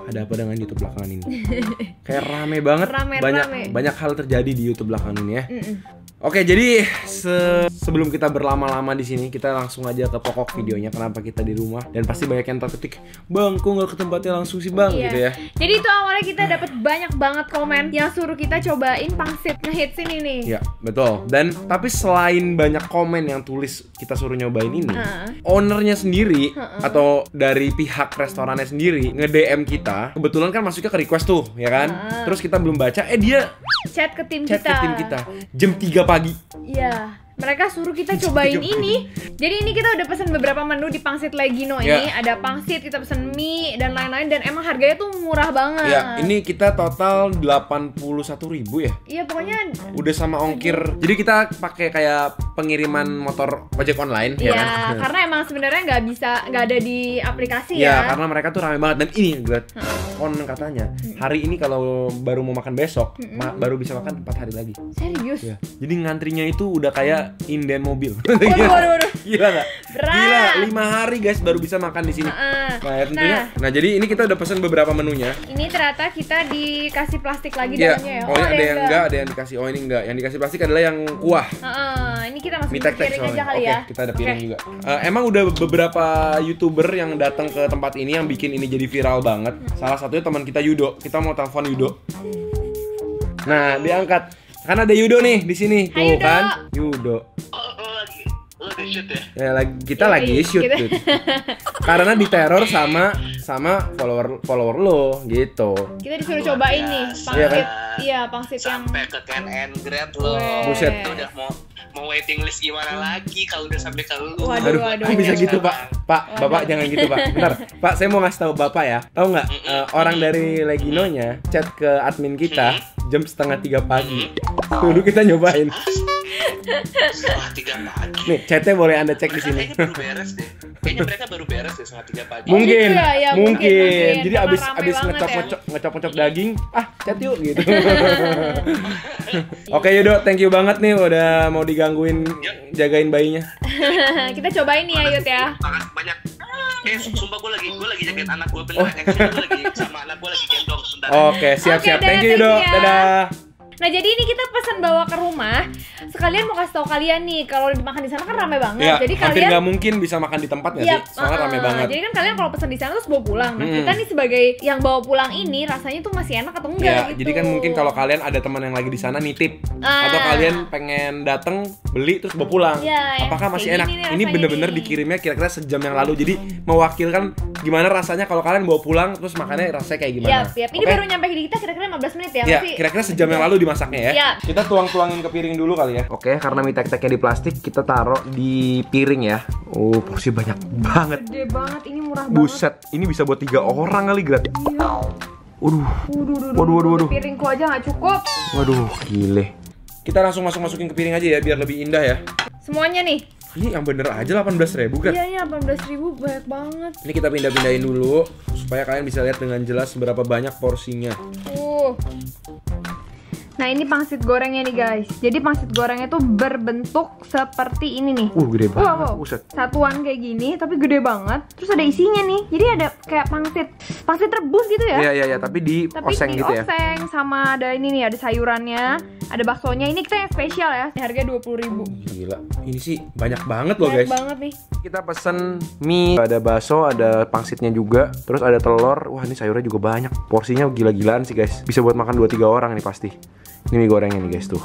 Ada apa dengan YouTube belakangan ini? Kayak rame banget. Banyak hal terjadi di YouTube belakangan ini ya. Oke, jadi sebelum kita berlama-lama di sini, kita langsung aja ke pokok videonya. Kenapa kita di rumah? Dan pasti banyak yang terketik, "Bang, kok nggak ke tempatnya langsung sih, Bang?" Gitu ya. Jadi itu awalnya kita dapat banyak banget komen yang suruh kita cobain pangsit ngehits ini nih. Iya, betul. Dan tapi selain banyak komen yang tulis kita suruh nyobain ini, ownernya sendiri atau dari pihak restorannya sendiri nge-DM kita. Kebetulan kan masuknya ke request tuh, ya kan? Terus kita belum baca, dia chat ke tim chat kita. ke tim kita jam 3 pagi. Iya, mereka suruh kita cobain ini. Jadi ini kita udah pesen beberapa menu di Pangsit Legino ini. Ada pangsit, kita pesen mie dan lain-lain, dan emang harganya tuh murah banget. Ya, ini kita total 81.000 ya. Iya, pokoknya udah sama ongkir. Jadi kita pakai kayak pengiriman motor ojek online. Iya, ya kan? karena emang sebenarnya nggak ada di aplikasi ya. ya. Karena mereka tuh ramai banget. Dan ini konon katanya hari ini kalau baru mau makan besok, baru bisa makan 4 hari lagi. Serius? Ya. Jadi ngantrinya itu udah kayak inden mobil. Waduh. Gila nggak? Berat. Gila, 5 hari guys baru bisa makan di sini. Nah, ya tentunya. Nah, jadi ini kita udah pesen beberapa menunya. Ini ternyata kita dikasih plastik lagi Ya, dalamnya ya. oh, ada yang enggak, ada yang dikasih. Oh, ini enggak. Yang dikasih plastik adalah yang kuah. Ini kita masukin Mie tek-tek piring aja soalnya. kali ya. Kita ada piring juga. Emang udah beberapa YouTuber yang datang ke tempat ini yang bikin ini jadi viral banget. Salah satunya teman kita Yudo. Kita mau telepon Yudo. Nah, diangkat. Kan ada Yudo nih di sini. Hai, Tuh Yudo. kan, Yudo. Lo lagi shoot ya? Ya, kita lagi shoot gitu. tuh. Karena diteror sama follower lo gitu. Kita disuruh cobain nih Iya kan? pangsit. Iya, pangsit yang Sampai ke Can and Grab lo. Buset. Itu udah mau waiting list gimana lagi kalau udah sampai ke lu. Waduh. Kok bisa gitu, Pak? Bapak jangan gitu, Pak. Bentar, Pak, saya mau ngasih tahu Bapak ya. Tahu nggak? Orang dari Leginonya chat ke admin kita jam 2:30 pagi. Dulu kita nyobain. Setengah 3 pagi. Nih, chatnya boleh Anda cek di Mereka sini. kayaknya baru beres deh. Kayaknya mereka baru beres deh setengah 3 pagi. Mungkin, gitu ya, mungkin. Jadi Karena abis rame banget ngecop daging, chat yuk gitu. Oke, Yudo, thank you banget nih udah mau digangguin jagain bayinya. kita cobain nih ya, Yud ya. Banyak. Sumpah gue lagi jagain anak gue beneran. Gue lagi sama anak gue lagi gendong sebentar. Oke, siap-siap. Oke, Thank you, thank Yudo. you ya. Dadah. Nah, jadi ini kita pesan bawa ke rumah. Sekalian mau kasih tahu kalian nih, kalau makan di sana kan ramai banget. Ya, Jadi hampir kalian nggak mungkin bisa makan di tempat nggak sih? Soalnya rame banget. Jadi kan kalian kalau pesan di sana terus bawa pulang. Nah, kita nih sebagai yang bawa pulang ini rasanya tuh masih enak atau enggak Ya, gitu. jadi kan mungkin kalau kalian ada teman yang lagi di sana nitip atau kalian pengen datang beli terus bawa pulang. Ya, Apakah yang masih kayak enak? gini nih Ini rasanya bener-bener nih. dikirimnya kira-kira sejam yang lalu. Jadi mewakilkan gimana rasanya kalau kalian bawa pulang terus makannya rasanya kayak gimana. Yap. Ini Oke? baru nyampe di kita kira-kira 15 menit ya. Ya, Masih- kira-kira sejam yang lalu dimasaknya ya. Iya. Kita tuang-tuangin ke piring dulu kali ya. Oke, karena mie tek-teknya di plastik, kita taruh di piring ya. Oh, porsi banyak banget. Gede banget, ini murah banget. Buset, ini bisa buat 3 orang kali, Grat. Iya. Waduh. Piringku aja nggak cukup. Waduh, gile. Kita langsung masukin ke piring aja ya, biar lebih indah ya. Semuanya nih. Ini yang bener aja 18.000 kan? Iya, 18.000 banyak banget. Ini kita pindah-pindahin dulu supaya kalian bisa lihat dengan jelas berapa banyak porsinya. Nah, ini pangsit gorengnya nih guys. Jadi pangsit gorengnya tuh berbentuk seperti ini nih. Gede banget. Wow. Buset. Satuan kayak gini, tapi gede banget. Terus ada isinya nih. Jadi ada kayak pangsit rebus gitu ya. Iya, tapi di oseng gitu ya. Oseng sama ada ini nih, ada sayurannya, ada baksonya. Ini kita yang spesial ya. Harganya 20.000. Gila, ini sih banyak banget loh Banyak guys. banget nih. Kita pesen mie, ada bakso, ada pangsitnya juga, terus ada telur. Wah, ini sayurnya juga banyak. Porsinya gila-gilaan sih guys. Bisa buat makan 2-3 orang ini pasti. Ini mie gorengnya nih guys tuh.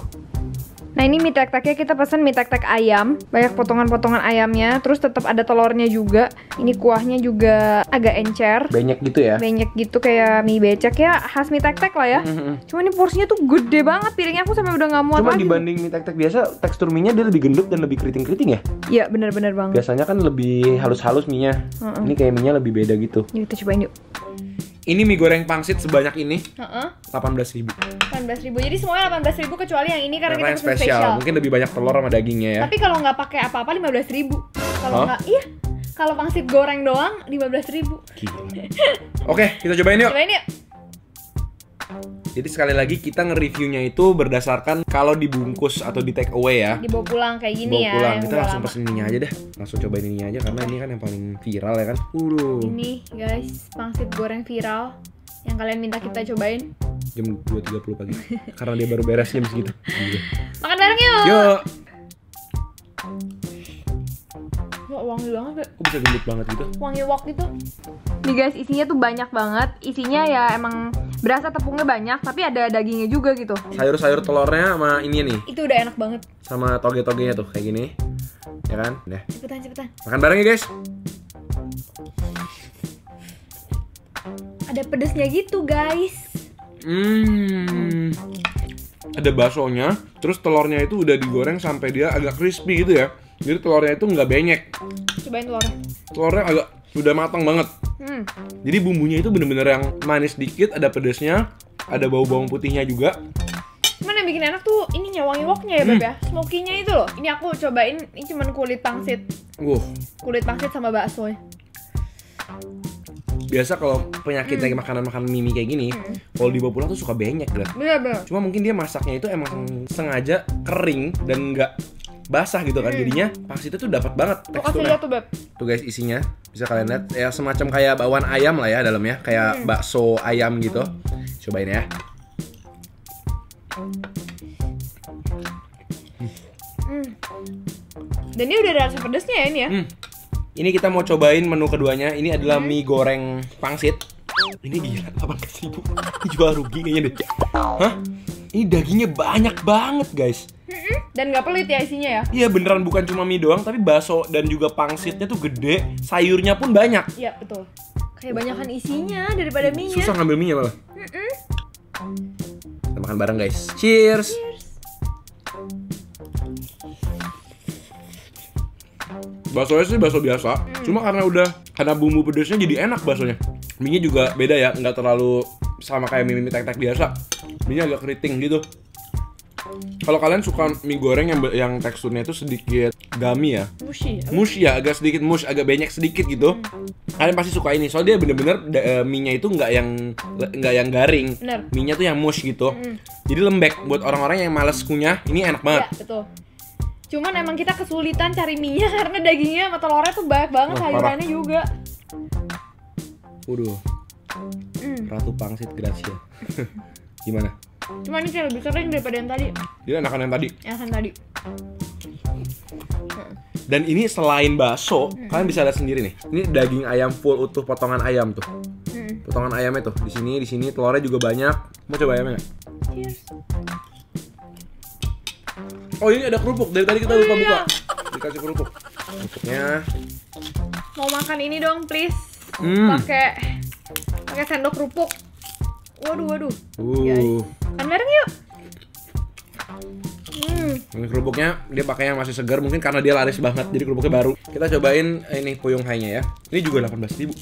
Nah, ini mie tek-teknya kita pesen mie tek-tek ayam. Banyak potongan-potongan ayamnya. Terus tetap ada telurnya juga. Ini kuahnya juga agak encer. Banyak gitu ya. Banyak gitu kayak mie becek ya. Khas mie tek-tek lah ya. Cuma ini porsinya tuh gede banget. Piringnya aku sampai udah gak muat Cuma lagi. dibanding mie tek-tek biasa, tekstur mie-nya dia lebih gendut dan lebih keriting-keriting ya. Iya, bener-bener banget. Biasanya kan lebih halus-halus mie-nya. Ini kayak mie-nya lebih beda gitu. Yuk kita cobain yuk. Ini mie goreng pangsit sebanyak ini 18.000. 18.000. Jadi semuanya 18.000 kecuali yang ini karena Karena kita yang pesen spesial. Mungkin lebih banyak telur sama dagingnya ya. Tapi kalau nggak pakai apa-apa 15.000. Kalau nggak, iya. Kalau pangsit goreng doang 15.000. Gila. Oke, kita cobain yuk. Cobain yuk. Jadi sekali lagi kita nge-reviewnya itu berdasarkan kalau dibungkus atau di take away ya. Dibawa pulang kayak gini Bawa ya. pulang, yang kita udah langsung lama. pesen ininya aja deh. Langsung cobain ininya aja karena ini kan yang paling viral ya kan. Ini guys, pangsit goreng viral. Yang kalian minta kita cobain jam 2.30 pagi. Karena dia baru beres jam segitu. Makan bareng yuk. Yuk. Wah, wangi banget deh. Kok bisa gendut banget gitu? Wangi wok gitu. Nih guys, isinya tuh banyak banget. Isinya ya emang berasa tepungnya banyak, tapi ada dagingnya juga gitu. Sayur-sayur telurnya sama ini nih. Itu udah enak banget. Sama toge-togenya tuh kayak gini. Ya kan? Udah. Cepetan. Makan bareng ya guys. Ada pedesnya gitu guys. Ada baksonya, terus telurnya itu udah digoreng sampai dia agak crispy gitu ya. Jadi telurnya itu nggak benyek. Cobain telurnya. Telurnya agak udah matang banget. Jadi bumbunya itu bener-bener yang manis dikit, ada pedesnya, ada bau-bawang putihnya juga. Cuman yang bikin enak tuh ininya, wangi woknya ya Beb ya. Smoky-nya itu loh. Ini aku cobain, ini cuman kulit pangsit. Kulit pangsit sama bakso ya. Biasa kalau penyakitnya makanan-makanan mimi kayak gini, kalau dibawa pulang tuh suka benyek lah. Bener. Cuma mungkin dia masaknya itu emang sengaja kering dan nggak basah gitu kan, jadinya pangsitnya tuh dapat banget teksturnya. Tuh kasih lihat tuh Beb. Tuh guys isinya, bisa kalian lihat ya semacam kayak bakwan ayam lah ya dalamnya, kayak bakso ayam gitu. Cobain ya. Dan ini udah ada rasa pedesnya ya ini ya. Ini kita mau cobain menu keduanya. Ini adalah mie goreng pangsit. Ini gila 18.000. Ini jual rugi kayaknya deh. Hah? Ini dagingnya banyak banget guys. Dan nggak pelit ya isinya ya? Iya beneran, bukan cuma mie doang, tapi bakso dan juga pangsitnya tuh gede. Sayurnya pun banyak. Iya betul. Kayak banyakan isinya daripada mie-nya. Susah ngambil mie-nya malah. Kita makan bareng guys. Cheers. Baksonya sih bakso biasa, cuma karena bumbu pedesnya jadi enak baksonya. Mie-nya juga beda ya, nggak terlalu sama kayak mie tek-tek biasa. Mie-nya agak keriting gitu. Kalau kalian suka mie goreng yang teksturnya itu sedikit gummy ya, mushy ya, agak sedikit mush, agak banyak sedikit gitu, kalian pasti suka ini. Soalnya dia bener-bener mie-nya itu nggak yang garing, mie-nya tuh yang mush gitu. Jadi lembek buat orang-orang yang males kunyah, ini enak banget. Iya betul. Cuman emang kita kesulitan cari mie-nya karena dagingnya sama telurnya tuh banyak banget, sayurannya juga. Waduh. Ratu pangsit Gracia. Gimana? Cuma ini kayak lebih kering daripada yang tadi. Dia enakan yang tadi. Enakan tadi. Dan ini selain bakso, kalian bisa lihat sendiri nih. Ini daging ayam full utuh, potongan ayam tuh. Potongan ayamnya tuh di sini telurnya juga banyak. Mau coba ayamnya nggak? Cheers. Oh ini ada kerupuk, dari tadi kita lupa buka. Dikasih kerupuk. Kerupuknya. Mau makan ini dong please. Pakai sendok kerupuk. Waduh. Kan bareng yuk. Ini kerupuknya dia pakai yang masih segar, mungkin karena dia laris banget, jadi kerupuknya baru. Kita cobain ini Fuyung Hai-nya ya. Ini juga 18.000.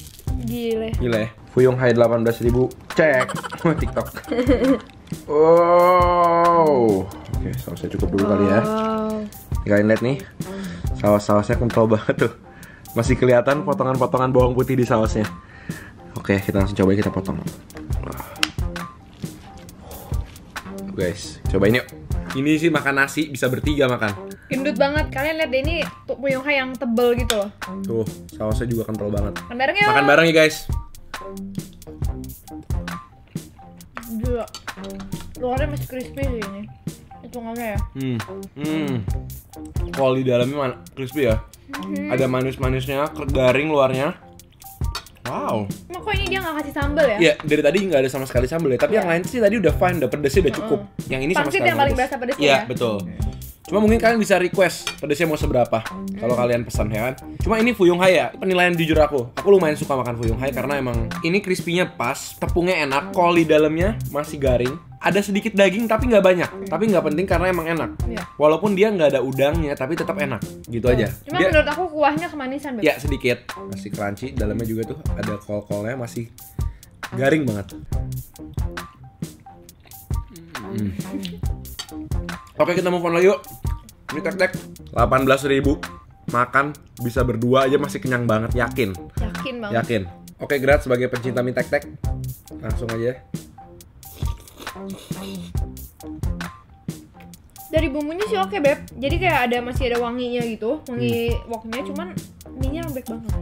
Gila ya. Fuyung Hai 18.000. Cek. TikTok. Oke, sausnya cukup dulu kali ya. Kalian lihat nih, saus-sausnya kental banget tuh. Masih kelihatan potongan-potongan bawang putih di sausnya. Oke, kita langsung coba, kita potong. Guys, cobain yuk. Ini sih makan nasi bisa bertiga makan. Gendut banget. Kalian lihat deh, ini Fuyung Hai yang tebel gitu loh. Tuh, sausnya juga kental banget. Makan bareng yuk. Makan bareng ya guys. Gila. Luarnya masih crispy sih ini. Hitungannya ya. Kalau di dalamnya crispy ya. Ada manis-manisnya, garing luarnya. Wow. Nah, kok ini dia nggak kasih sambal ya? Iya, dari tadi nggak ada sama sekali sambal ya. Tapi yang lain sih tadi udah fine, udah pedesnya udah cukup. Yang ini sama sekali yang paling berasa pedesnya ya? Iya, betul. Cuma mungkin kalian bisa request pedesnya mau seberapa kalau kalian pesan ya kan. Cuma ini Fuyung Hai ya, penilaian jujur aku lumayan suka makan Fuyung Hai karena emang ini crispy-nya pas, tepungnya enak, kol di dalamnya masih garing. Ada sedikit daging tapi nggak banyak, tapi nggak penting karena emang enak. Walaupun dia nggak ada udangnya tapi tetap enak, gitu aja. Cuma menurut aku kuahnya kemanisan. Ya sedikit, masih crunchy, dalamnya juga tuh ada kol-kolnya, masih garing banget. Oke, kita move on lagi yuk. Ini tek-tek 18.000. Makan bisa berdua aja masih kenyang banget, yakin. Yakin banget. Yakin. Oke, Grat sebagai pencinta mie tek-tek, langsung aja. Dari bumbunya sih oke, Beb. Jadi kayak masih ada wanginya gitu, wangi woknya, cuman mie-nya lembek banget.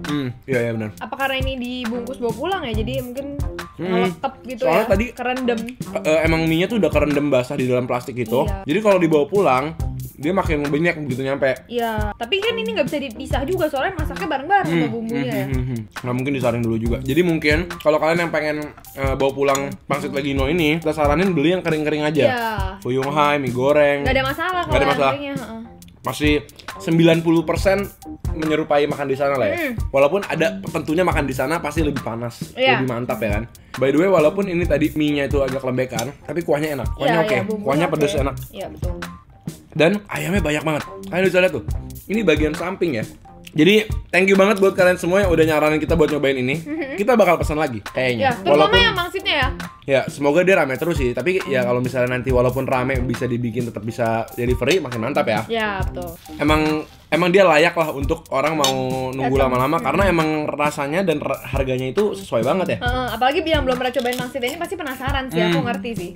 Iya benar. Apa karena ini dibungkus bawa pulang ya? Jadi mungkin ngelekep gitu. Soalnya ya. Tadi kerendam. Emang mie-nya tuh udah kerendam basah di dalam plastik gitu. Iya. Jadi kalau dibawa pulang, dia makin banyak begitu nyampe. Iya, tapi kan ini nggak bisa dipisah juga soalnya masaknya bareng-bareng sama bumbunya ya. Nggak mungkin disaring dulu juga. Jadi mungkin kalau kalian yang pengen bawa pulang pangsit Legino ini, kita saranin beli yang kering-kering aja. Iya. Fuyung Hai, mie goreng. Nggak ada masalah Nggak ada kalau masalah. yang keringnya. Masih 90% menyerupai makan di sana lah ya. Walaupun ada tentunya makan di sana pasti lebih panas, Iya. lebih mantap ya kan. By the way, walaupun ini tadi mie-nya itu agak lembekan, tapi kuahnya enak. Kuahnya Iya, oke. iya, bumbunya Kuahnya oke. pedes enak. Iya betul. Dan ayamnya banyak banget. Kalian bisa lihat tuh. Ini bagian samping ya. Jadi thank you banget buat kalian semua yang udah nyaranin kita buat nyobain ini. Kita bakal pesan lagi kayaknya. Ya, terutama yang pangsitnya ya. Ya, semoga dia rame terus sih. Tapi ya kalau misalnya nanti walaupun rame bisa dibikin tetap bisa delivery, makin mantap ya. Ya betul. Emang dia layak lah untuk orang mau nunggu Datang. lama-lama karena emang rasanya dan harganya itu sesuai banget ya. Apalagi yang belum pernah cobain pangsit ini pasti penasaran sih, aku ngerti sih.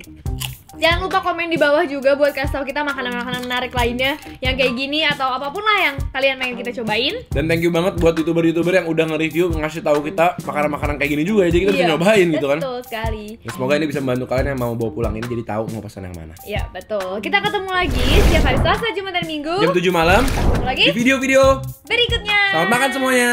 Jangan lupa komen di bawah juga buat kasih tahu kita makanan-makanan menarik lainnya yang kayak gini atau apapun lah yang kalian pengen kita cobain. Dan thank you banget buat youtuber-youtuber yang udah nge-review, ngasih tahu kita makanan-makanan kayak gini juga ya. Jadi kita bisa nyobain gitu kan. Betul sekali. Ya, semoga ini bisa membantu kalian yang mau bawa pulang ini jadi tahu mau pesan yang mana. Iya betul. Kita ketemu lagi setiap hari Selasa, Jumat, dan Minggu. Jam 7 malam Ketemu lagi di video-video berikutnya. selamat makan semuanya.